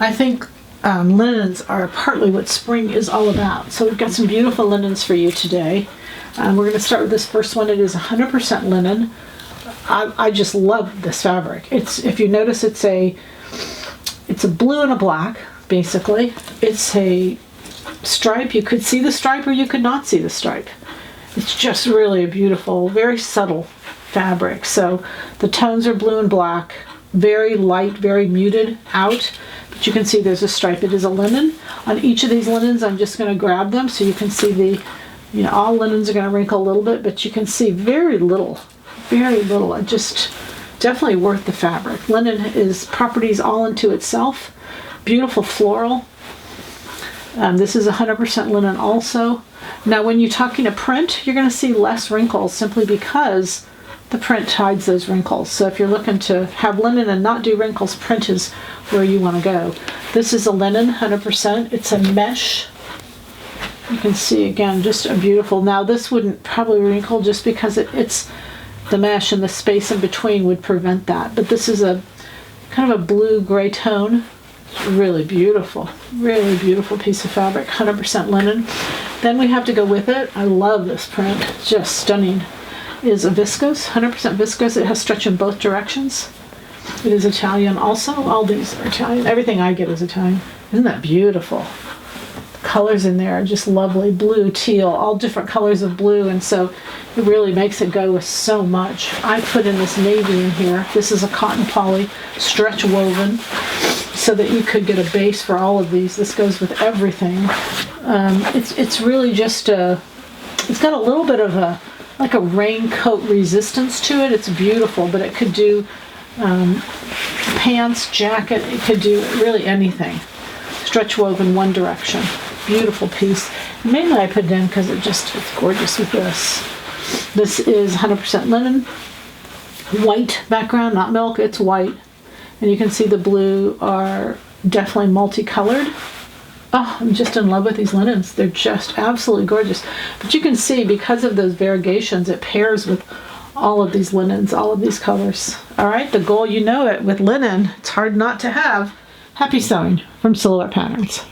I think linens are partly what spring is all about. So we've got some beautiful linens for you today. We're going to start with this first one. It is 100% linen. I just love this fabric. If you notice, it's a blue and a black, basically. It's a stripe. You could see the stripe or you could not see the stripe. It's just really a beautiful, very subtle fabric. So the tones are blue and black, very light, very muted out. But you can see there's a stripe. It is a linen. On each of these linens, I'm just going to grab them so you can see all linens are going to wrinkle a little bit, but you can see very little. Very little. It just definitely worth the fabric. Linen is properties all into itself. Beautiful floral. This is 100% linen also. Now when you're talking a print, you're going to see less wrinkles simply because the print hides those wrinkles. So if you're looking to have linen and not do wrinkles, print is where you want to go. This is a linen, 100%. It's a mesh. You can see again, just a beautiful. Now this wouldn't probably wrinkle just because it's the mesh and the space in between would prevent that. But this is a kind of a blue-gray tone. It's really beautiful piece of fabric, 100% linen. Then we have to go with it. I love this print, just stunning. Is a viscose, 100% viscose. It has stretch in both directions. It is Italian also. All these are Italian. Everything I get is Italian. Isn't that beautiful? Colors in there are just lovely. Blue, teal, all different colors of blue, and so it really makes it go with so much. I put in this navy in here. This is a cotton poly stretch woven so that you could get a base for all of these. This goes with everything. It's really just it's got a little bit of like a raincoat resistance to it. It's beautiful, but it could do pants, jacket, it could do really anything. Stretch woven one direction. Beautiful piece. Mainly I put it in because it's gorgeous with this. This is 100% linen. White background, not milk, it's white. And you can see the blue are definitely multicolored. Oh, I'm just in love with these linens. They're just absolutely gorgeous. But you can see because of those variegations, it pairs with all of these linens, all of these colors. All right, the goal, you know it, with linen, it's hard not to have. Happy sewing from Silhouette Patterns.